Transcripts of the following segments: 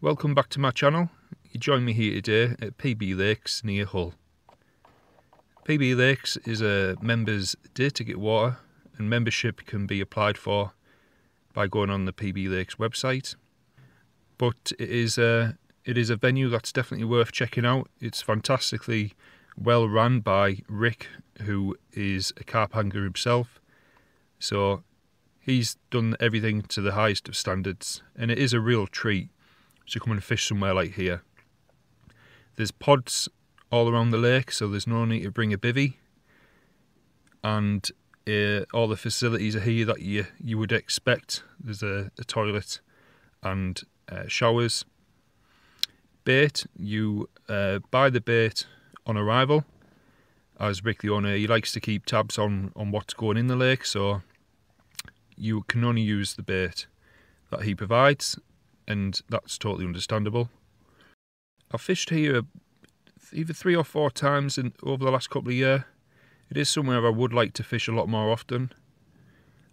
Welcome back to my channel. You join me here today at PB Lakes near Hull. PB Lakes is a members day ticket water, and membership can be applied for by going on the PB Lakes website. But it is a venue that's definitely worth checking out. It's fantastically well run by Rick, who is a carp angler himself. So he's done everything to the highest of standards, and it is a real treat to come and fish somewhere like here. There's pods all around the lake, so there's no need to bring a bivvy, and all the facilities are here that you would expect. There's a toilet and showers. Bait, you buy the bait on arrival. As Rick the owner, he likes to keep tabs on what's going in the lake, so you can only use the bait that he provides, and that's totally understandable. I've fished here either 3 or 4 times over the last couple of years. It is somewhere I would like to fish a lot more often,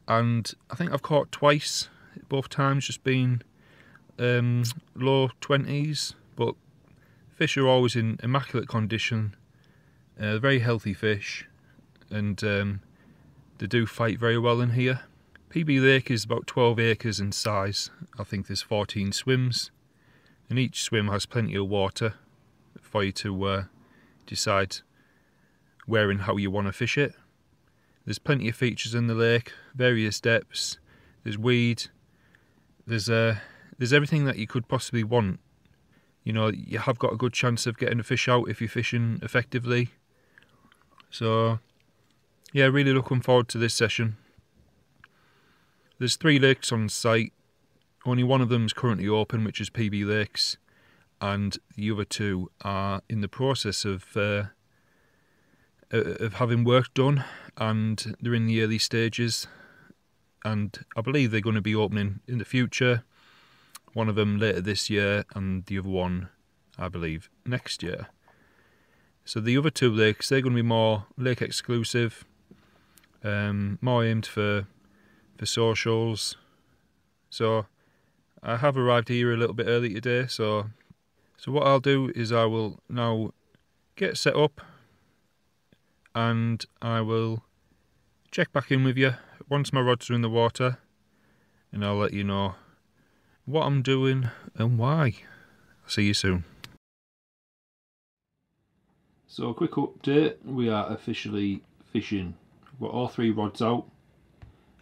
and I think I've caught twice, both times just been low 20s, but fish are always in immaculate condition, very healthy fish, and they do fight very well in here. PB Lake is about 12 acres in size. I think there's 14 swims, and each swim has plenty of water for you to decide where and how you want to fish it. There's plenty of features in the lake, various depths. There's weed. There's everything that you could possibly want. You know, you have got a good chance of getting a fish out if you're fishing effectively. So yeah, really looking forward to this session. There's 3 lakes on site. Only one of them is currently open, which is PB Lakes, and the other 2 are in the process of having work done, and they're in the early stages, and I believe they're going to be opening in the future. One of them later this year, and the other one, I believe, next year. So the other 2 lakes, they're going to be more lake exclusive, more aimed for socials. So I have arrived here a little bit early today, so what I'll do is I will now get set up, and I will check back in with you once my rods are in the water, and I'll let you know what I'm doing and why. I'll see you soon. So a quick update, we are officially fishing. We've got all 3 rods out.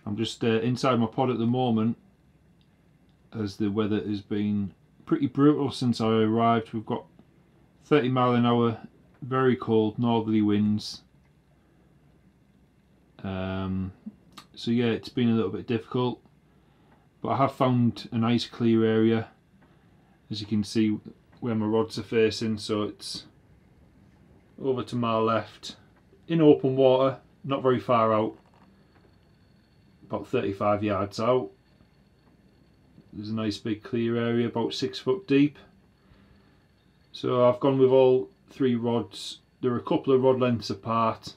I'm just inside my pod at the moment, as the weather has been pretty brutal since I arrived. We've got 30-mile-an-hour, very cold northerly winds. So yeah, it's been a little bit difficult, but I have found a nice clear area, as you can see where my rods are facing. So it's over to my left, in open water, not very far out, about 35 yards out. There's a nice big clear area, about 6 foot deep. So I've gone with all 3 rods. They're a couple of rod lengths apart.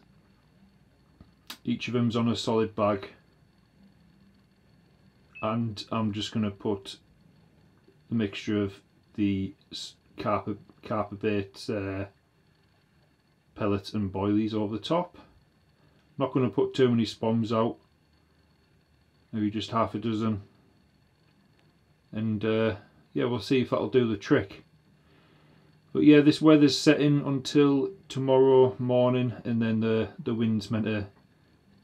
Each of them's on a solid bag, and I'm just going to put a mixture of the carp bait, pellets and boilies over the top. Not going to put too many spoms out, maybe just half a dozen, and yeah, we'll see if that'll do the trick. But yeah, this weather's setting until tomorrow morning, and then the wind's meant to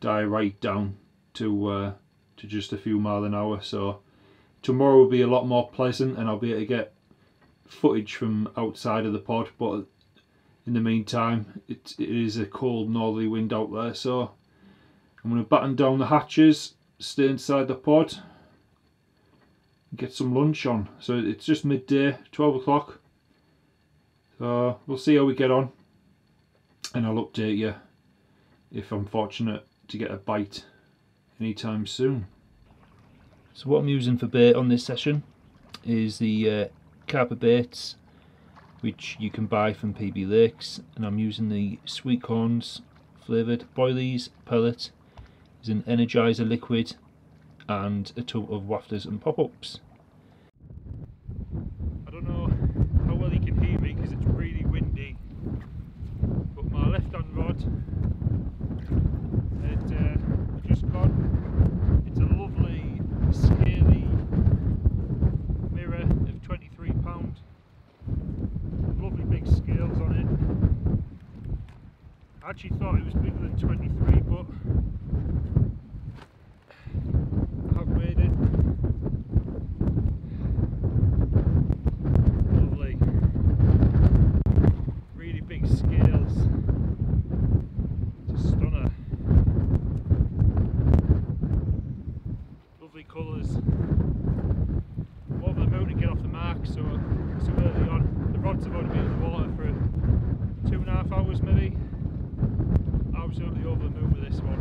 die right down to just a few mile an hour. So tomorrow will be a lot more pleasant, and I'll be able to get footage from outside of the pod. But in the meantime, it is a cold northerly wind out there, so I'm going to batten down the hatches, stay inside the pod, and get some lunch on. So it's just midday, 12 o'clock. So we'll see how we get on, and I'll update you if I'm fortunate to get a bite anytime soon. So what I'm using for bait on this session is the carp baits, which you can buy from PB Lakes, and I'm using the sweet corns flavoured boilies, pellet, is an energizer liquid, and a tub of wafters and pop-ups. I don't actually thought it was bigger than 23, but I've weighed it. Lovely. Really big scales. It's a stunner. Lovely colours. Over the moon to get off the mark, so early on. The rods have only been in the water for 2.5 hours maybe. Absolutely over the moon with this one.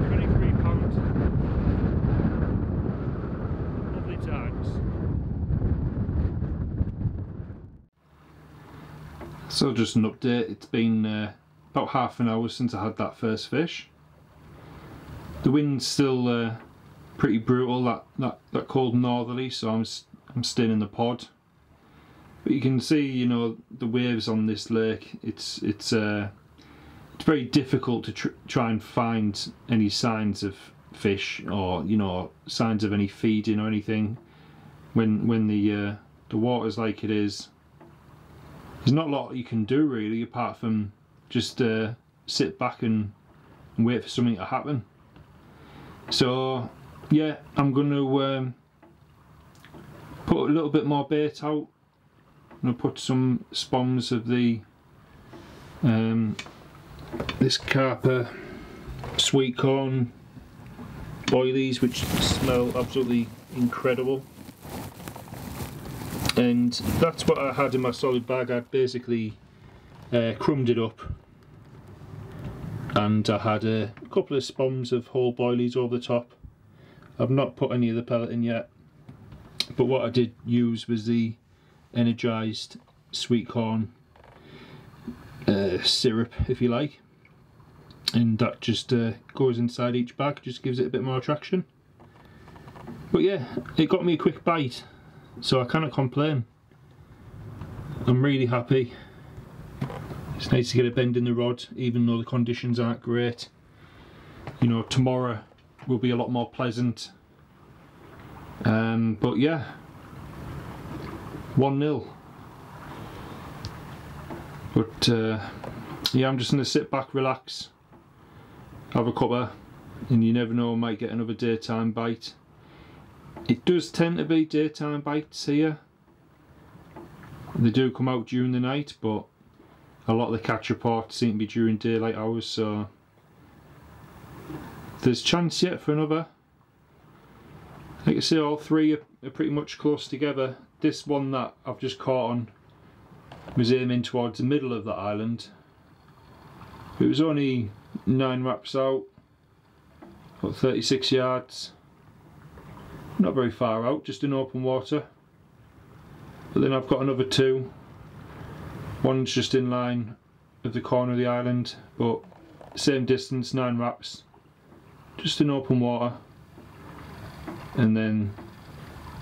23 pounds. Lovely times. So just an update, it's been about half an hour since I had that first fish. The wind's still pretty brutal, that cold northerly, so I'm staying in the pod. But you can see, you know, the waves on this lake. It's very difficult to try and find any signs of fish, or you know, signs of any feeding or anything when the water's like it is. There's not a lot you can do really, apart from just sit back and wait for something to happen. So yeah, I'm going to put a little bit more bait out. I'm going to put some spawns of the this Carper sweet corn boilies, which smell absolutely incredible. And that's what I had in my solid bag. I'd basically crumbed it up, and I had a couple of spawns of whole boilies over the top. I've not put any of the pellet in yet, but what I did use was the energised sweet corn syrup, if you like, and that just goes inside each bag, just gives it a bit more attraction. But yeah, it got me a quick bite, so I cannot complain. I'm really happy. It's nice to get a bend in the rod, even though the conditions aren't great. You know, tomorrow will be a lot more pleasant. But yeah, 1-0. But yeah, I'm just going to sit back, relax, have a cuppa, and you never know, I might get another daytime bite. It does tend to be daytime bites here. They do come out during the night, but a lot of the catch reports seem to be during daylight hours, so there's chance yet for another. Like I say, all three are pretty much close together. This one that I've just caught on was aiming towards the middle of the island. It was only 9 wraps out, about 36 yards. Not very far out, just in open water. But then I've got another 2. One's just in line of the corner of the island, but same distance, 9 wraps, just in open water. And then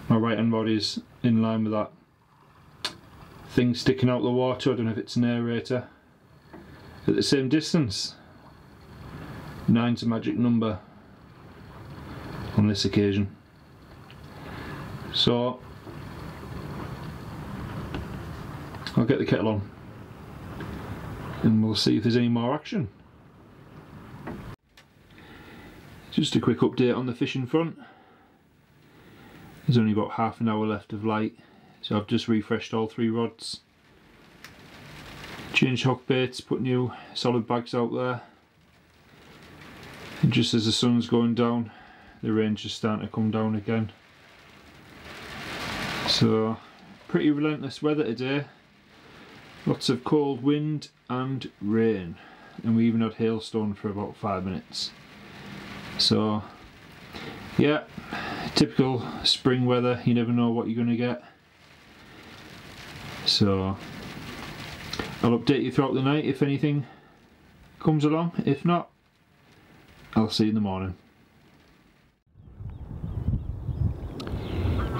my right hand rod is in line with that thing sticking out the water. I don't know if it's an aerator. At the same distance. 9's a magic number on this occasion. So I'll get the kettle on and we'll see if there's any more action. Just a quick update on the fishing front. There's only about half an hour left of light, so I've just refreshed all 3 rods, changed hook baits, put new solid bags out there, and just as the sun's going down, the rain's just starting to come down again. So pretty relentless weather today, lots of cold wind and rain, and we even had hailstone for about 5 minutes. So yeah, typical spring weather, you never know what you're going to get. So I'll update you throughout the night if anything comes along. If not, I'll see you in the morning.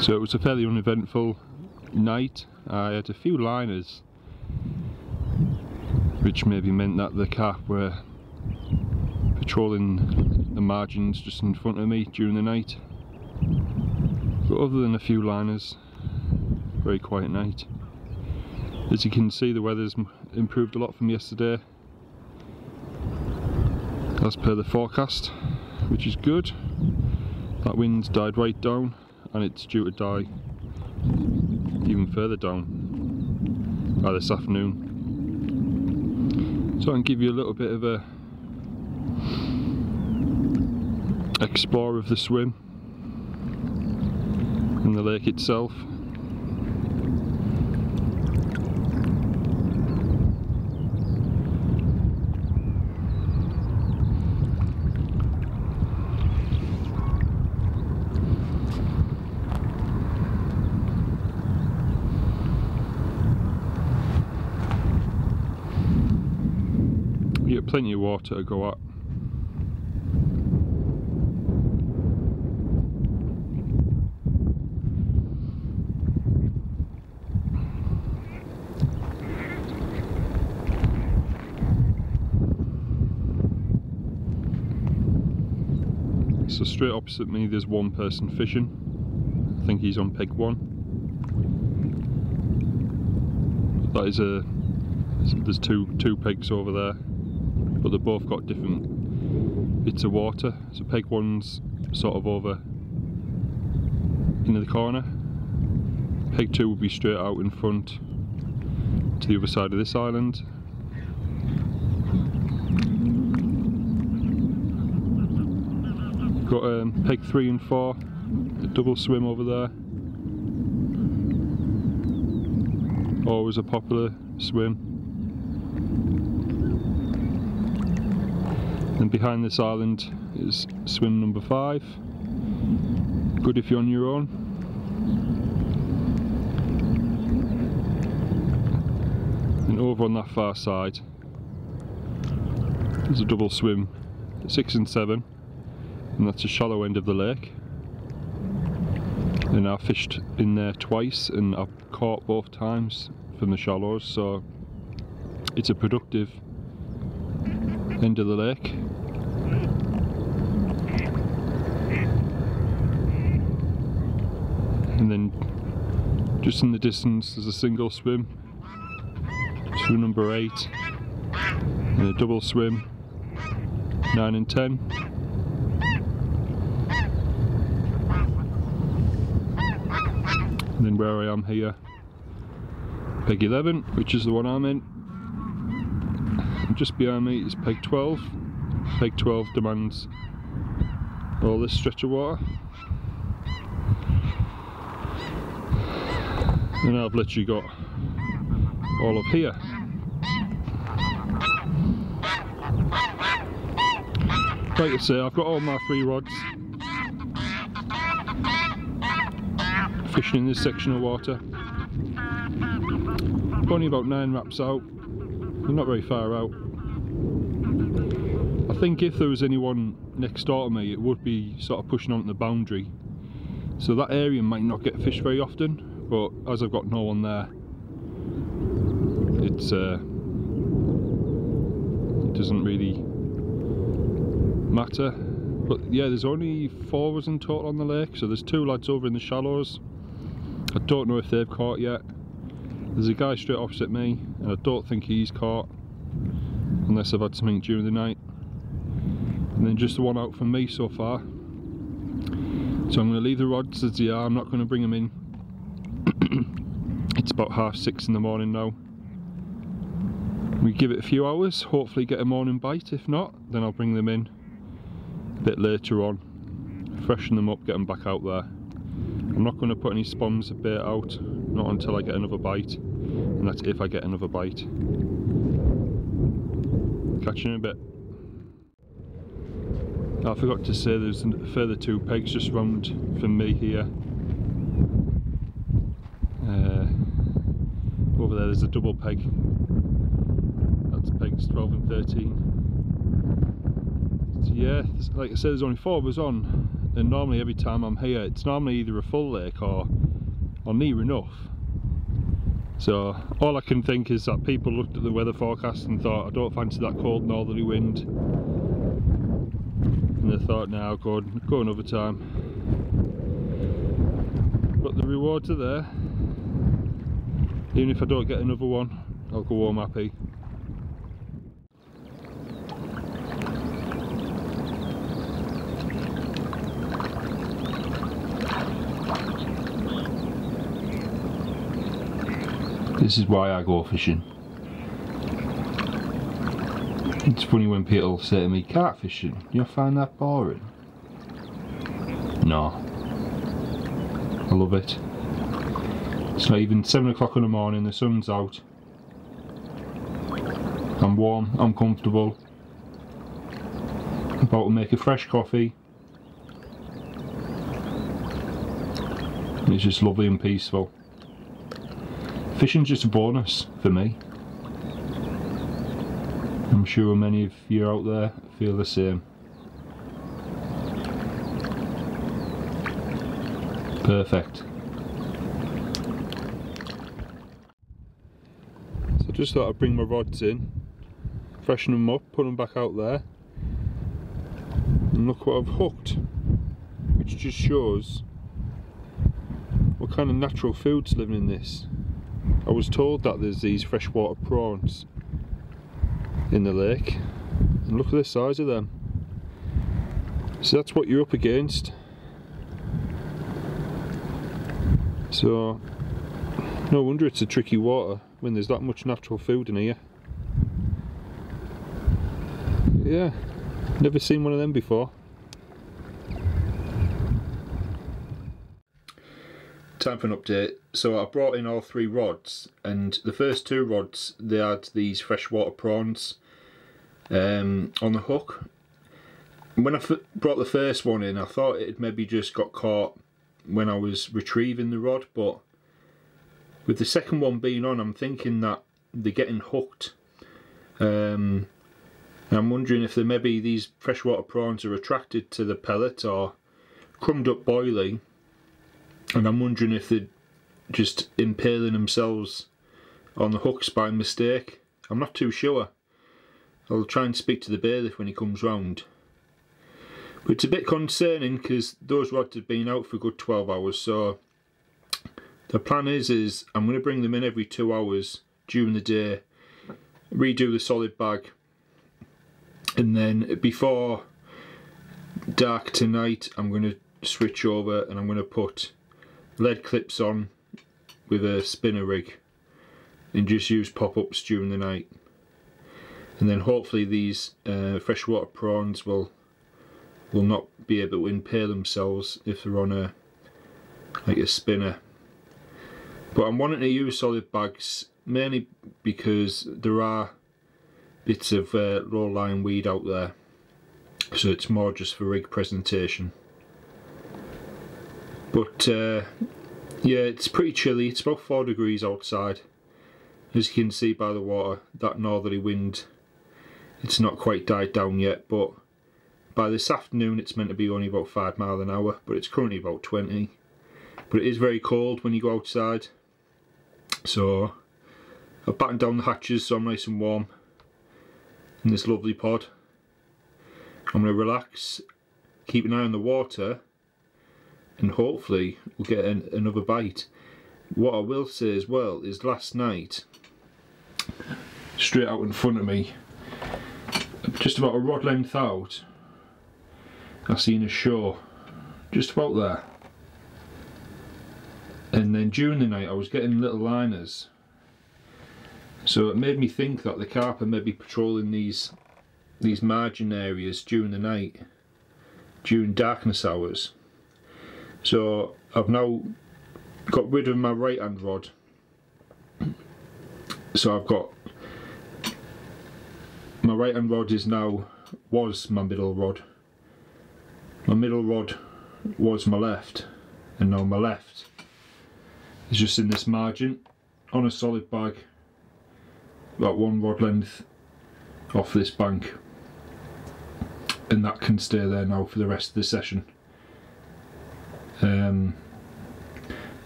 So it was a fairly uneventful night. I had a few liners, which maybe meant that the carp were patrolling the margins just in front of me during the night. But other than a few liners, very quiet night. As you can see, the weather's improved a lot from yesterday, as per the forecast, which is good. That wind's died right down, and it's due to die even further down by this afternoon. So I can give you a little bit of a explore of the swim and the lake itself. You get plenty of water to go at. So straight opposite me there's one person fishing. I think he's on peg 1. That is there's two pegs over there, but they've both got different bits of water. So peg 1's sort of over into the corner. Peg 2 will be straight out in front to the other side of this island. Got peg 3 and 4, a double swim over there. Always a popular swim. And behind this island is swim number 5. Good if you're on your own. And over on that far side there's a double swim 6 and 7. And that's the shallow end of the lake. And I've fished in there twice and I've caught both times from the shallows, so it's a productive end of the lake. And then just in the distance there's a single swim, swim number 8, and a double swim 9 and 10. And then where I am here, peg 11, which is the one I'm in. And just behind me is peg 12. Peg 12 demands all this stretch of water. And I've literally got all up here. Like I say, I've got all my 3 rods fishing in this section of water. Only about 9 wraps out. They're not very far out. I think if there was anyone next door to me, it would be sort of pushing onto the boundary. So that area might not get fished very often, but as I've got no one there, it doesn't really matter. But yeah, there's only 4 of us in total on the lake, so there's 2 lads over in the shallows. I don't know if they've caught yet. There's a guy straight opposite me, and I don't think he's caught, unless I've had something during the night. And then just the one out from me so far. So I'm going to leave the rods as they are, I'm not going to bring them in. It's about 6:30 in the morning now. We give it a few hours, hopefully get a morning bite. If not, then I'll bring them in a bit later on, freshen them up, get them back out there. I'm not going to put any spawns of bait out, not until I get another bite, and that's if I get another bite. Catch you in a bit. I forgot to say there's a further 2 pegs just round from me here. Over there there's a double peg. That's pegs 12 and 13. So yeah, like I said, there's only 4 of us on. And normally every time I'm here, it's normally either a full lake or near enough. So all I can think is that people looked at the weather forecast and thought, I don't fancy that cold northerly wind. And they thought, nah, I'll go another time. But the rewards are there. Even if I don't get another one, I'll go home happy. This is why I go fishing. It's funny when people say to me, catfishing, you find that boring? No. I love it. It's not even 7 o'clock in the morning, the sun's out. I'm warm, I'm comfortable. I'm about to make a fresh coffee. It's just lovely and peaceful. Fishing's just a bonus for me. I'm sure many of you out there feel the same. Perfect. So I just thought I'd bring my rods in, freshen them up, put them back out there, and look what I've hooked, which just shows what kind of natural food's living in this. I was told that there's these freshwater prawns in the lake, and look at the size of them. So that's what you're up against. So no wonder it's a tricky water when there's that much natural food in here. Yeah, never seen one of them before. Time for an update. So I brought in all 3 rods, and the first 2 rods, they had these freshwater prawns on the hook. When I brought the first one in, I thought it had maybe just got caught when I was retrieving the rod, but with the second one being on, I'm thinking that they're getting hooked. And I'm wondering if maybe these freshwater prawns are attracted to the pellet or crumbed up boilie. And I'm wondering if they're just impaling themselves on the hooks by mistake. I'm not too sure. I'll try and speak to the bailiff when he comes round. But it's a bit concerning because those rods have been out for a good 12 hours. So the plan is I'm going to bring them in every 2 hours during the day, redo the solid bag, and then before dark tonight I'm going to switch over and I'm going to put lead clips on with a spinner rig and just use pop-ups during the night, and then hopefully these freshwater prawns will not be able to impale themselves if they're on a spinner. But I'm wanting to use solid bags mainly because there are bits of low-lying weed out there, so it's more just for rig presentation. But yeah, it's pretty chilly. It's about 4 degrees outside. As you can see by the water, that northerly wind, it's not quite died down yet, but by this afternoon it's meant to be only about 5 miles an hour, but it's currently about 20. But it is very cold when you go outside, so I've battened down the hatches so I'm nice and warm in this lovely pod. I'm going to relax, keep an eye on the water, and hopefully we'll get another bite. What I will say as well is last night, straight out in front of me, just about a rod length out, I seen a show just about there. And then during the night I was getting little liners, so it made me think that the carp are maybe patrolling these margin areas during the night, during darkness hours. So I've now got rid of my right hand rod, so I've got my right hand rod was my middle rod. My middle rod was my left, and now my left is just in this margin on a solid bag about 1 rod length off this bank, and that can stay there now for the rest of the session.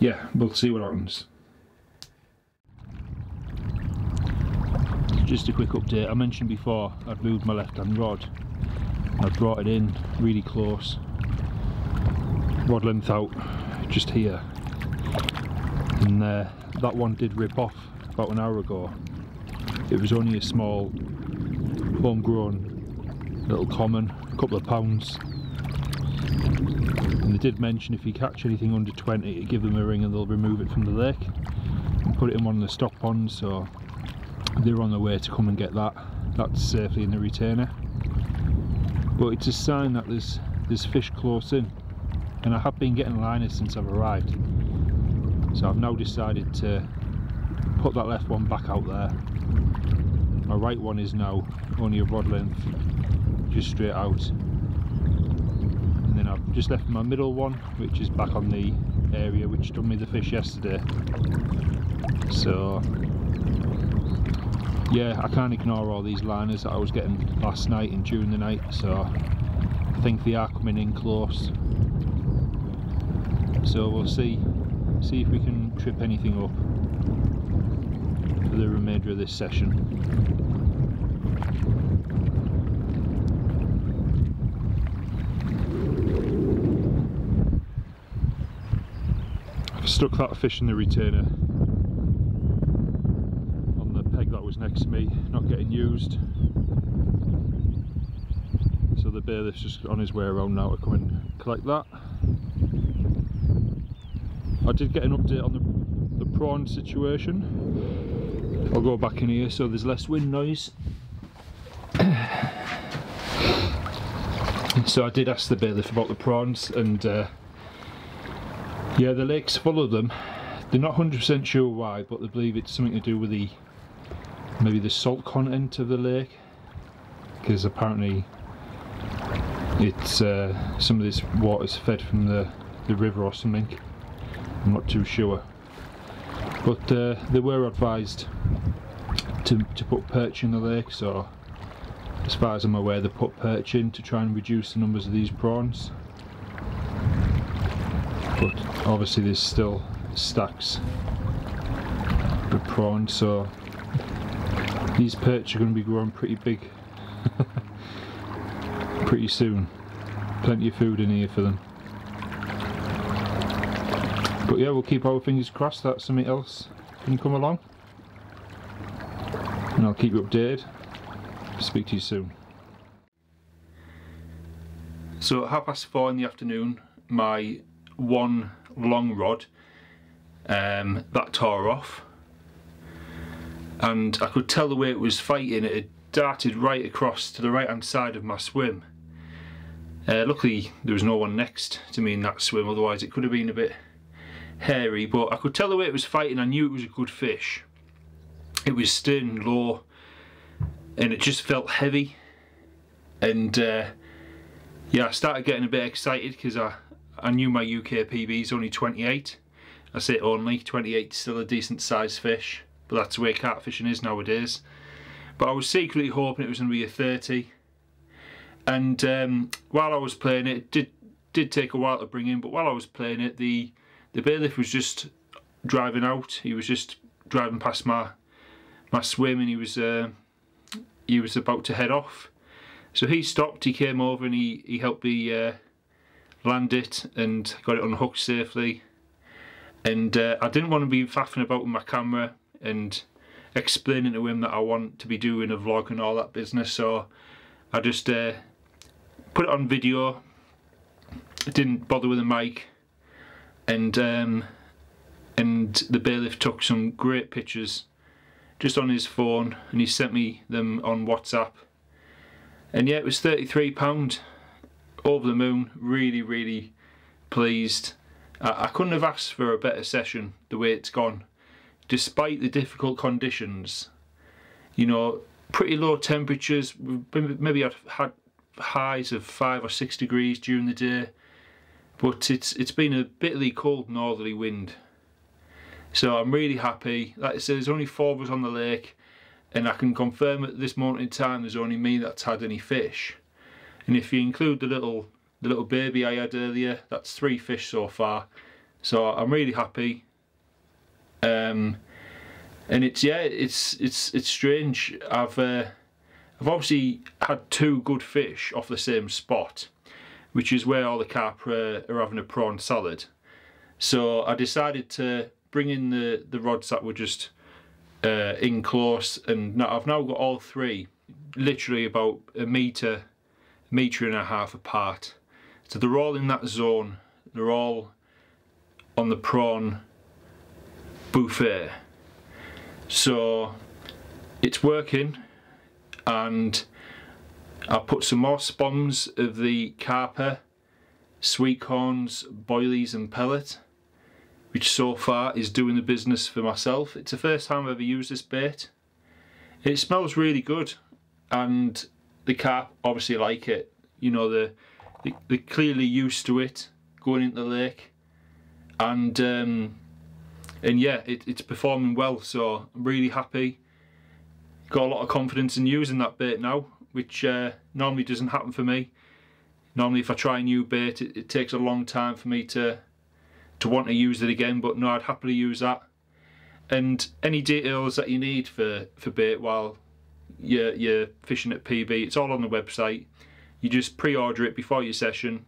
Yeah, we'll see what happens. Just a quick update. I mentioned before I'd moved my left hand rod. I brought it in really close, rod length out, just here, and that one did rip off about an hour ago. It was only a small homegrown little common, a couple of pounds. And they did mention if you catch anything under 20 to give them a ring and they'll remove it from the lake and put it in one of the stock ponds, so they're on their way to come and get that. That's safely in the retainer. But it's a sign that there's fish close in, and I have been getting liners since I've arrived. So I've now decided to put that left one back out there. My right one is now only a rod length, just straight out. And then I've just left my middle one, which is back on the area which done me the fish yesterday. So yeah, I can't ignore all these liners that I was getting last night and during the night, so I think they are coming in close. So we'll see if we can trip anything up for the remainder of this session. I've stuck that fish in the retainer on the peg that was next to me, not getting used. So the bailiff's just on his way around now to come and collect that. I did get an update on the prawn situation. I'll go back in here so there's less wind noise. So I did ask the bailiff about the prawns, and yeah, the lake's full of them. They're not 100% sure why, but they believe it's something to do with maybe the salt content of the lake, because apparently it's some of this water's fed from the river or something. I'm not too sure, but they were advised to put perch in the lake, so as far as I'm aware they put perch in to try and reduce the numbers of these prawns. But obviously there's still stacks of prawns, so these perch are going to be growing pretty big pretty soon. Plenty of food in here for them. But yeah, we'll keep our fingers crossed that something else can come along, and I'll keep you updated. Speak to you soon. So at 4:30 in the afternoon, my one long rod that tore off, and I could tell the way it was fighting. It had darted right across to the right hand side of my swim. Luckily there was no one next to me in that swim, otherwise it could have been a bit hairy, but I could tell the way it was fighting. I knew it was a good fish. It was staying low and it just felt heavy, and yeah, I started getting a bit excited because I knew my UK PB is only 28. I say only, 28 is still a decent sized fish, but that's the way catfishing is nowadays. But I was secretly hoping it was going to be a 30, and while I was playing it, it did take a while to bring in, but while I was playing it, the bailiff was just driving out. He was just driving past my swim, and he was about to head off. So he stopped, he came over and he helped me land it and got it unhooked safely. And I didn't want to be faffing about with my camera and explaining to him that I want to be doing a vlog and all that business, so I just put it on video. I didn't bother with a mic, and the bailiff took some great pictures just on his phone, and he sent me them on WhatsApp. And yeah, it was £33, over the moon, really pleased. I couldn't have asked for a better session the way it's gone, despite the difficult conditions. You know, pretty low temperatures. Maybe I've had highs of 5 or 6 degrees during the day, but it's been a bitterly cold northerly wind. So I'm really happy. Like I said, there's only 4 of us on the lake, and I can confirm at this moment in time there's only me that's had any fish. And if you include the little baby I had earlier, that's 3 fish so far. So I'm really happy. And it's strange. I've obviously had 2 good fish off the same spot, which is where all the carp are having a prawn salad. So I decided to bring in the rods that were just in close, and now I've now got all three literally about a metre and a half apart. So they're all in that zone. They're all on the prawn buffet. So it's working, and I put some more spawns of the carper, sweet corns, boilies and pellet, which so far is doing the business for myself. It's the first time I've ever used this bait. It smells really good, and the carp obviously like it. You know, they're clearly used to it going into the lake, and yeah, it's performing well. So I'm really happy. Got a lot of confidence in using that bait now, which normally doesn't happen for me. Normally, if I try a new bait, it takes a long time for me to want to use it again. But no, I'd happily use that. And any details that you need for bait while you're fishing at PB, it's all on the website. You just pre-order it before your session,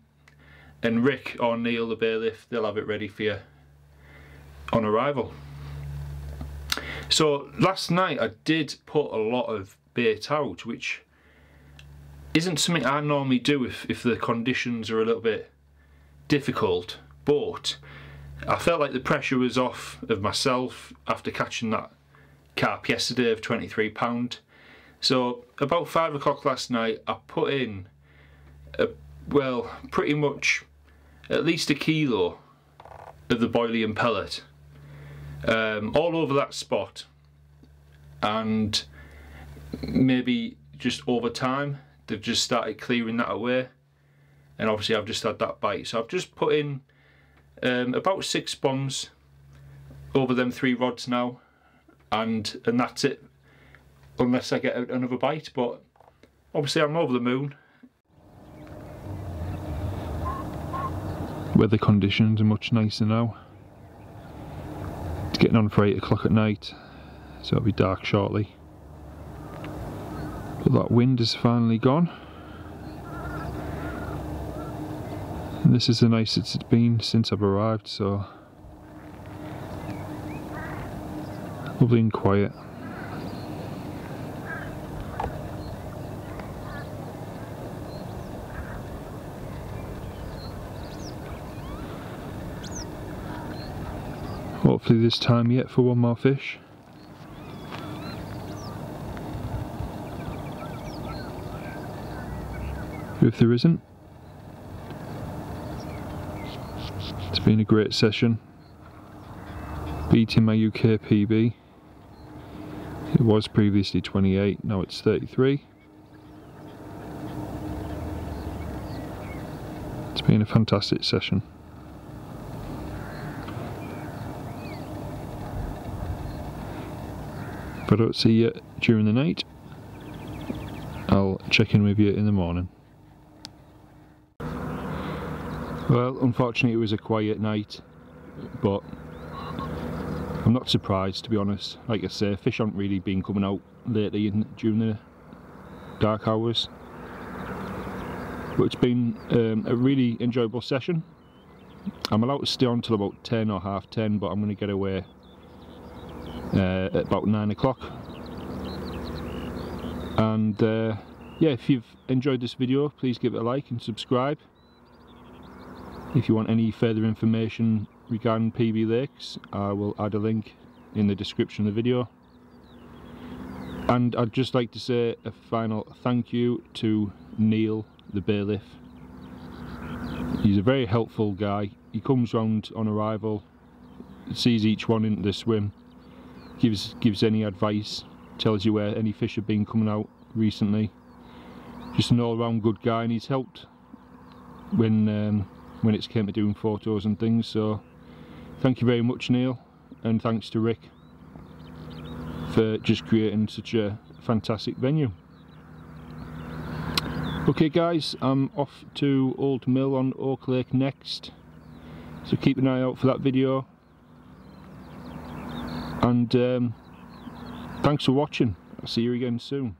and Rick or Neil, the bailiff, they'll have it ready for you on arrival. So last night I did put a lot of bait out, which isn't something I normally do if the conditions are a little bit difficult, but I felt like the pressure was off of myself after catching that carp yesterday of £23. So about 5 o'clock last night I put in well, pretty much at least a kilo of the boilie and pellet all over that spot, and maybe just over time they've just started clearing that away, and obviously I've just had that bite. So I've just put in about 6 bombs over them 3 rods now, and that's it, unless I get another bite. But obviously I'm over the moon. Weather conditions are much nicer now. It's getting on for 8 o'clock at night, so it'll be dark shortly. But that wind is finally gone. And this is the nicest it's been since I've arrived, so lovely and quiet. Hopefully this time yet for one more fish. If there isn't, it's been a great session, beating my UK PB. It was previously 28, now it's 33. It's been a fantastic session. If I don't see you during the night, I'll check in with you in the morning. Well, unfortunately it was a quiet night, but I'm not surprised, to be honest. Like I say, fish haven't really been coming out lately during the dark hours. But it's been a really enjoyable session. I'm allowed to stay on till about 10 or half 10, but I'm going to get away at about 9 o'clock. And yeah, if you've enjoyed this video, please give it a like and subscribe. If you want any further information regarding PB Lakes, I will add a link in the description of the video. And I'd just like to say a final thank you to Neil, the bailiff. He's a very helpful guy. He comes round on arrival, sees each one into the swim, gives any advice, tells you where any fish have been coming out recently. Just an all-round good guy, and he's helped when it's came to doing photos and things. So thank you very much, Neil, and thanks to Rick for just creating such a fantastic venue. Okay guys, I'm off to Old Mill on Oak Lake next, so keep an eye out for that video, and thanks for watching. I'll see you again soon.